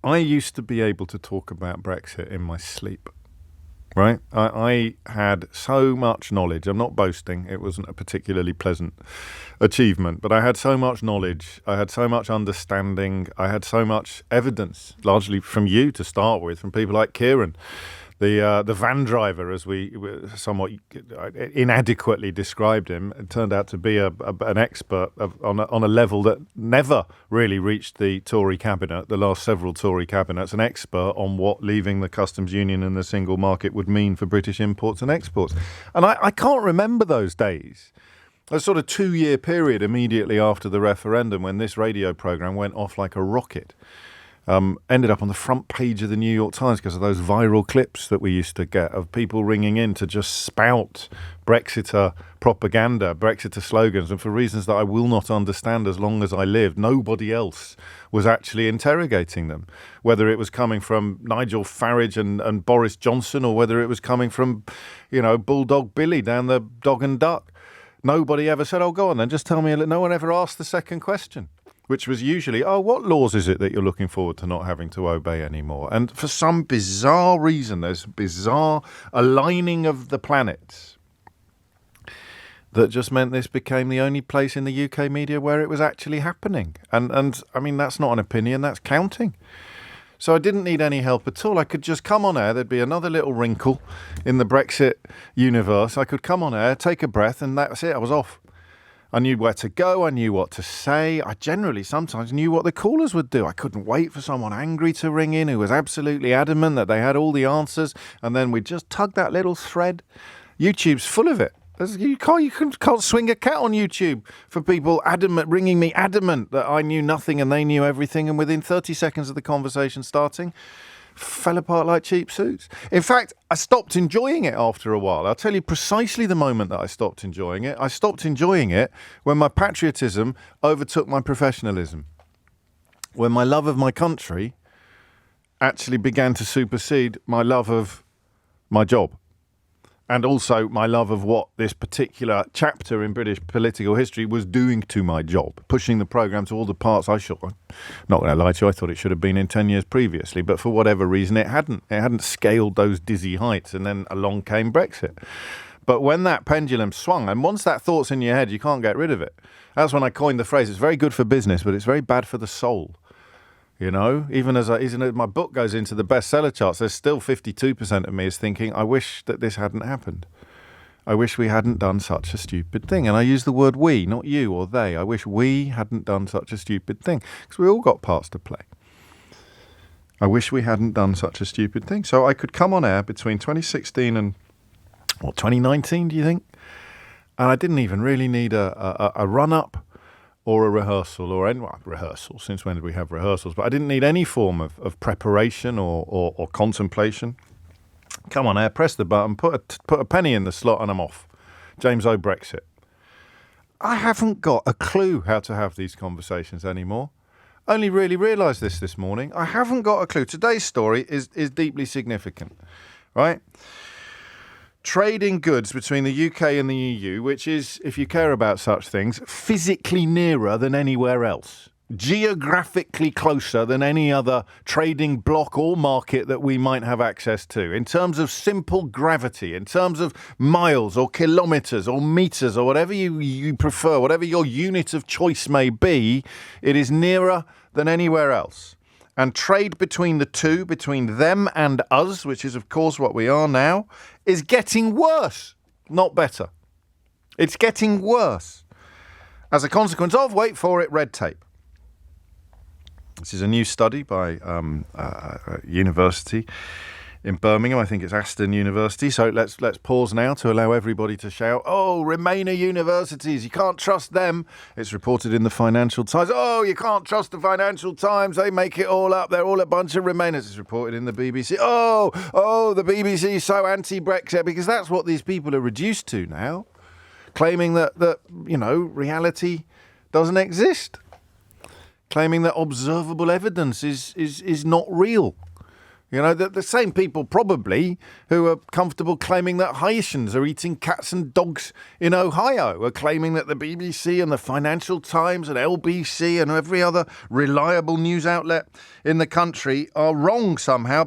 I used to be able to talk about Brexit in my sleep, right? I had so much knowledge. I'm not boasting. It wasn't a particularly pleasant achievement, but I had so much knowledge. I had so much understanding. I had so much evidence, largely from you to start with, from people like Kieran, the van driver, as we somewhat inadequately described him. It turned out to be an expert on a level that never really reached the Tory cabinet, the last several Tory cabinets, an expert on what leaving the customs union and the single market would mean for British imports and exports. And I can't remember those days. A sort of 2-year period immediately after the referendum when this radio programme went off like a rocket. Ended up on the front page of the New York Times because of those viral clips that we used to get of people ringing in to just spout Brexiter propaganda, Brexiter slogans, and for reasons that I will not understand as long as I live, nobody else was actually interrogating them. Whether it was coming from Nigel Farage and Boris Johnson, or whether it was coming from, Bulldog Billy down the Dog and Duck. Nobody ever said, oh, go on then, just tell me. No one ever asked the second question, which was usually, what laws is it that you're looking forward to not having to obey anymore? And for some bizarre reason, there's bizarre aligning of the planets that just meant this became the only place in the UK media where it was actually happening. And I mean, that's not an opinion, that's counting. So I didn't need any help at all. I could just come on air. There'd be another little wrinkle in the Brexit universe. I could come on air, take a breath, and that's it. I was off. I knew where to go. I knew what to say. I generally sometimes knew what the callers would do. I couldn't wait for someone angry to ring in who was absolutely adamant that they had all the answers. And then we'd just tug that little thread. YouTube's full of it. You can't swing a cat on YouTube for people ringing me adamant that I knew nothing and they knew everything. And within 30 seconds of the conversation starting, fell apart like cheap suits. In fact, I stopped enjoying it after a while. I'll tell you precisely the moment that I stopped enjoying it. I stopped enjoying it when my patriotism overtook my professionalism. When my love of my country actually began to supersede my love of my job. And also my love of what this particular chapter in British political history was doing to my job, pushing the programme to all the parts I'm not going to lie to you, I thought it should have been in 10 years previously, but for whatever reason it hadn't. It hadn't scaled those dizzy heights, and then along came Brexit. But when that pendulum swung, and once that thought's in your head, you can't get rid of it. That's when I coined the phrase, it's very good for business, but it's very bad for the soul. Even as my book goes into the bestseller charts, there's still 52% of me is thinking, I wish that this hadn't happened. I wish we hadn't done such a stupid thing. And I use the word we, not you or they. I wish we hadn't done such a stupid thing, because we all got parts to play. I wish we hadn't done such a stupid thing. So I could come on air between 2016 and 2019, do you think? And I didn't even really need a run-up or a rehearsal, rehearsal, since when did we have rehearsals? But I didn't need any form of preparation or contemplation. Come on air, press the button, put a penny in the slot, and I'm off. James O. Brexit. I haven't got a clue how to have these conversations anymore. Only really realised this morning. I haven't got a clue. Today's story is deeply significant, right? Trading goods between the UK and the EU, which is, if you care about such things, physically nearer than anywhere else, geographically closer than any other trading bloc or market that we might have access to, in terms of simple gravity, in terms of miles or kilometres or metres or whatever you prefer, whatever your unit of choice may be, it is nearer than anywhere else. And trade between the two, between them and us, which is, of course, what we are now, is getting worse, not better. It's getting worse. As a consequence of, wait for it, red tape. This is a new study by a university in Birmingham. I think it's Aston University. So let's pause now to allow everybody to shout, oh, Remainer universities, you can't trust them. It's reported in the Financial Times. Oh, you can't trust the Financial Times. They make it all up. They're all a bunch of Remainers. It's reported in the BBC. Oh, the BBC is so anti-Brexit, because that's what these people are reduced to now, claiming that reality doesn't exist, claiming that observable evidence is not real. You know, the same people probably who are comfortable claiming that Haitians are eating cats and dogs in Ohio are claiming that the BBC and the Financial Times and LBC and every other reliable news outlet in the country are wrong somehow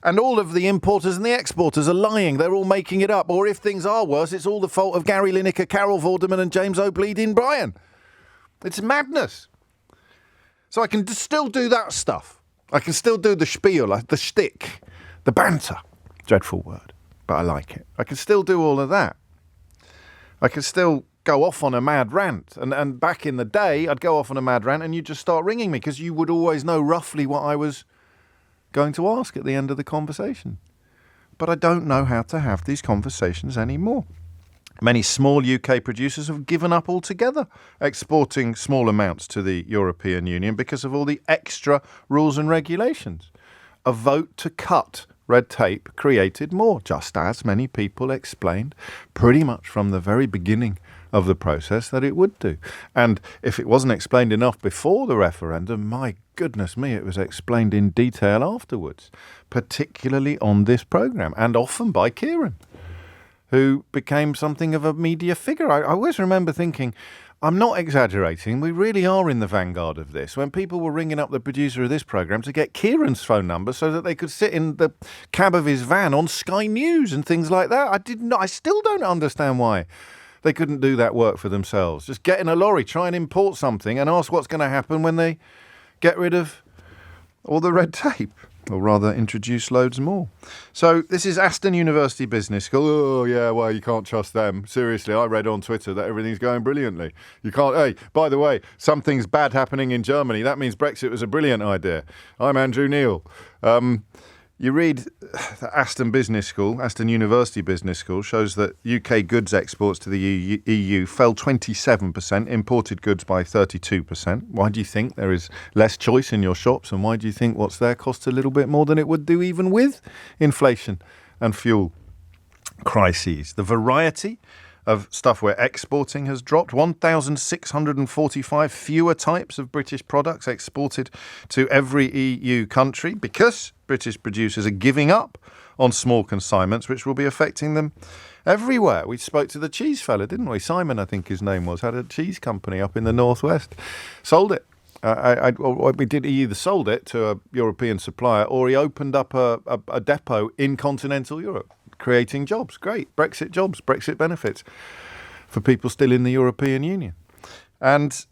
and all of the importers and the exporters are lying. They're all making it up. Or if things are worse, it's all the fault of Gary Lineker, Carol Vorderman and James O'Bleeding Bryan. It's madness. So I can still do that stuff. I can still do the spiel, the shtick, the banter. Dreadful word, but I like it. I can still do all of that. I can still go off on a mad rant. And back in the day, I'd go off on a mad rant and you'd just start ringing me because you would always know roughly what I was going to ask at the end of the conversation. But I don't know how to have these conversations anymore. Many small UK producers have given up altogether exporting small amounts to the European Union because of all the extra rules and regulations. A vote to cut red tape created more, just as many people explained pretty much from the very beginning of the process that it would do. And if it wasn't explained enough before the referendum, my goodness me, it was explained in detail afterwards, particularly on this programme and often by Kieran, who became something of a media figure. I always remember thinking, I'm not exaggerating, we really are in the vanguard of this. When people were ringing up the producer of this programme to get Kieran's phone number so that they could sit in the cab of his van on Sky News and things like that. I still don't understand why they couldn't do that work for themselves. Just get in a lorry, try and import something and ask what's going to happen when they get rid of all the red tape. Or rather, introduce loads more. So this is Aston University Business School. Oh, yeah, well, you can't trust them. Seriously, I read on Twitter that everything's going brilliantly. You can't... Hey, by the way, something's bad happening in Germany. That means Brexit was a brilliant idea. I'm Andrew Neil. You read the Aston University Business School shows that UK goods exports to the EU fell 27%, imported goods by 32%. Why do you think there is less choice in your shops? And why do you think what's there costs a little bit more than it would do even with inflation and fuel crises? The variety of stuff we're exporting has dropped. 1,645 fewer types of British products exported to every EU country because British producers are giving up on small consignments, which will be affecting them everywhere. We spoke to the cheese fella, didn't we? Simon, I think his name was, had a cheese company up in the northwest. Sold it. He either sold it to a European supplier or he opened up a depot in continental Europe, creating jobs. Great. Brexit jobs, Brexit benefits for people still in the European Union. And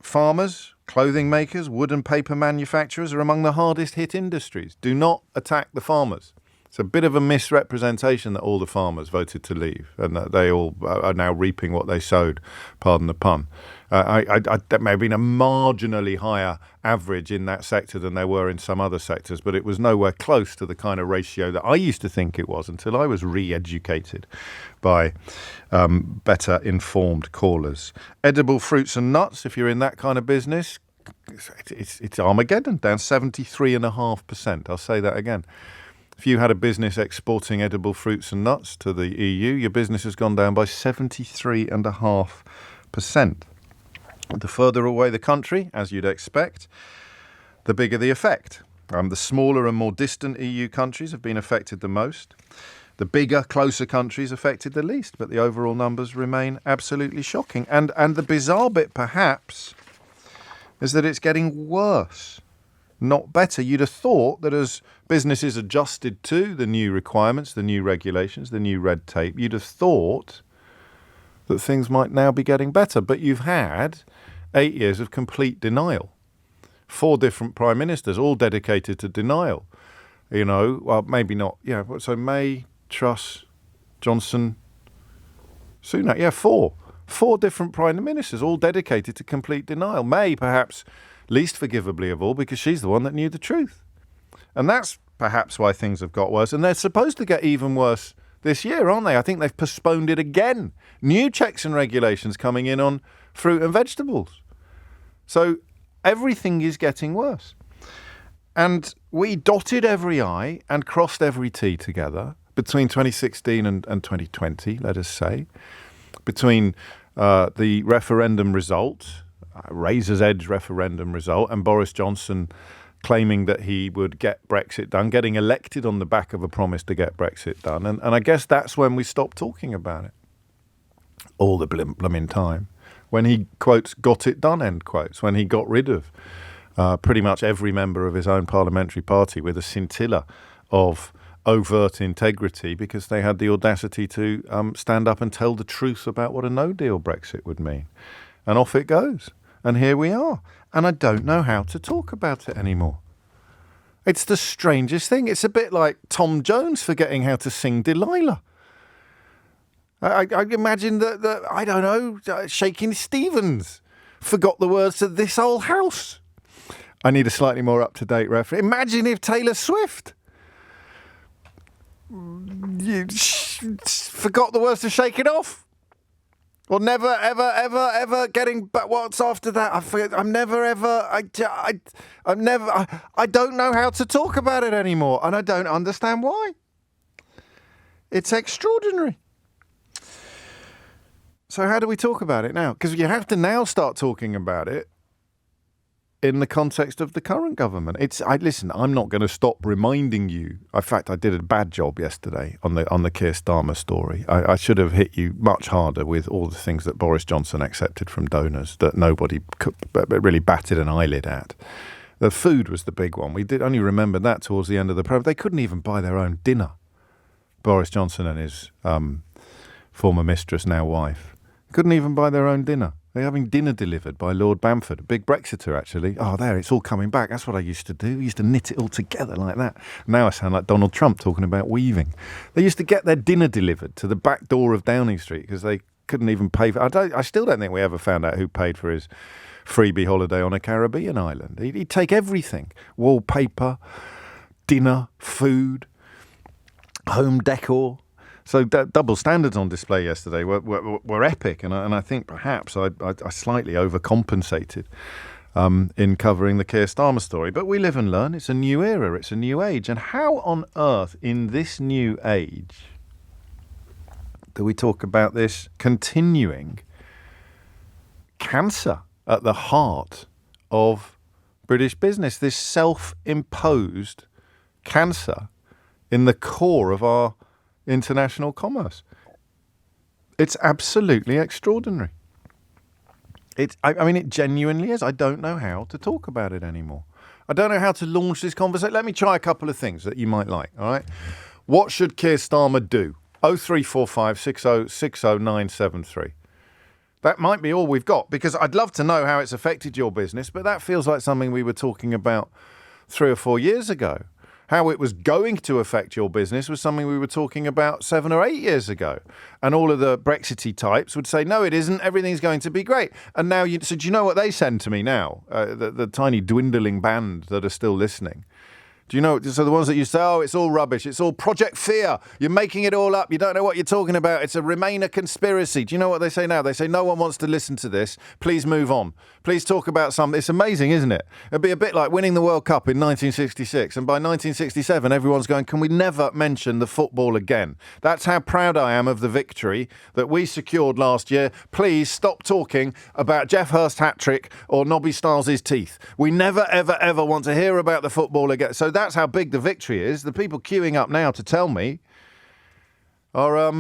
farmers, clothing makers, wood and paper manufacturers are among the hardest hit industries. Do not attack the farmers. It's a bit of a misrepresentation that all the farmers voted to leave and that they all are now reaping what they sowed, pardon the pun. There may have been a marginally higher average in that sector than there were in some other sectors, but it was nowhere close to the kind of ratio that I used to think it was until I was re-educated by better informed callers. Edible fruits and nuts, if you're in that kind of business, it's Armageddon, down 73.5%. I'll say that again. If you had a business exporting edible fruits and nuts to the EU, your business has gone down by 73.5%. The further away the country, as you'd expect, the bigger the effect. The smaller and more distant EU countries have been affected the most. The bigger, closer countries affected the least, but the overall numbers remain absolutely shocking. And the bizarre bit, perhaps, is that it's getting worse, not better. You'd have thought that as businesses adjusted to the new requirements, the new regulations, the new red tape, you'd have thought that things might now be getting better. But you've had 8 years of complete denial. 4 different prime ministers, all dedicated to denial. You know, well, maybe not. Yeah, so May, Truss, Johnson, Sunak. Yeah, 4. 4 different prime ministers, all dedicated to complete denial. May, perhaps least forgivably of all, because she's the one that knew the truth. And that's perhaps why things have got worse. And they're supposed to get even worse this year, aren't they? I think they've postponed it again. New checks and regulations coming in on fruit and vegetables. So everything is getting worse. And we dotted every I and crossed every T together between 2016 and 2020, let us say, between the referendum result, Razor's Edge referendum result, and Boris Johnson claiming that he would get Brexit done, getting elected on the back of a promise to get Brexit done. And I guess that's when we stopped talking about it all the blooming time. When he, quotes, got it done, end quotes, when he got rid of pretty much every member of his own parliamentary party with a scintilla of overt integrity because they had the audacity to stand up and tell the truth about what a no-deal Brexit would mean. And off it goes. And here we are. And I don't know how to talk about it anymore. It's the strangest thing. It's a bit like Tom Jones forgetting how to sing Delilah. I imagine that, I don't know, Shakin' Stevens forgot the words to This Old House. I need a slightly more up-to-date reference. Imagine if Taylor Swift forgot the words to Shake It Off. Or never, ever, ever, ever getting back. What's after that? I forget. I'm never, ever. I don't know how to talk about it anymore, and I don't understand why. It's extraordinary. So how do we talk about it now? Because you have to now start talking about it in the context of the current government. Listen, I'm not going to stop reminding you. In fact, I did a bad job yesterday on the Keir Starmer story. I should have hit you much harder with all the things that Boris Johnson accepted from donors that nobody really batted an eyelid at. The food was the big one. We did only remember that towards the end of the program. They couldn't even buy their own dinner. Boris Johnson and his former mistress, now wife, couldn't even buy their own dinner. They're having dinner delivered by Lord Bamford, a big Brexiter, actually. Oh, there, it's all coming back. That's what I used to do. I used to knit it all together like that. Now I sound like Donald Trump talking about weaving. They used to get their dinner delivered to the back door of Downing Street because they couldn't even pay for it. I still don't think we ever found out who paid for his freebie holiday on a Caribbean island. He'd take everything. Wallpaper, dinner, food, home decor. So double standards on display yesterday were epic, and I think perhaps I slightly overcompensated in covering the Keir Starmer story. But we live and learn. It's a new era. It's a new age. And how on earth in this new age do we talk about this continuing cancer at the heart of British business, this self-imposed cancer in the core of our international commerce? It's absolutely extraordinary. I mean, it genuinely is. I don't know how to talk about it anymore. I don't know how to launch this conversation. Let me try a couple of things that you might like, all right? What should Keir Starmer do? 0345 6060973. That might be all we've got, because I'd love to know how it's affected your business, but that feels like something we were talking about 3 or 4 years ago. How it was going to affect your business was something we were talking about 7 or 8 years ago. And all of the Brexity types would say, no, it isn't. Everything's going to be great. And now, so do you know what they send to me now? The tiny dwindling band that are still listening. Do you know? So the ones that you say, oh, it's all rubbish. It's all Project Fear. You're making it all up. You don't know what you're talking about. It's a Remainer conspiracy. Do you know what they say now? They say, no one wants to listen to this. Please move on. Please talk about something. It's amazing, isn't it? It'd be a bit like winning the World Cup in 1966. And by 1967, everyone's going, can we never mention the football again? That's how proud I am of the victory that we secured last year. Please stop talking about Jeff Hurst's hat-trick or Nobby Stiles' teeth. We never, ever, ever want to hear about the football again. So that's how big the victory is. The people queuing up now to tell me are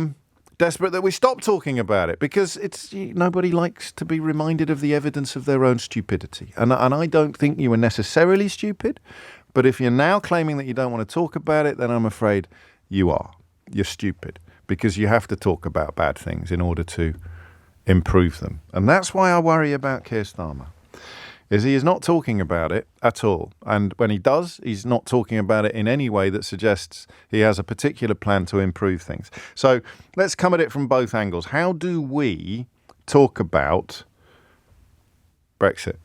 desperate that we stop talking about it, because nobody likes to be reminded of the evidence of their own stupidity. And I don't think you were necessarily stupid, but if you're now claiming that you don't want to talk about it, then I'm afraid you are. You're stupid, because you have to talk about bad things in order to improve them. And that's why I worry about Keir Starmer. Is he is not talking about it at all. And when he does, he's not talking about it in any way that suggests he has a particular plan to improve things. So let's come at it from both angles. How do we talk about Brexit?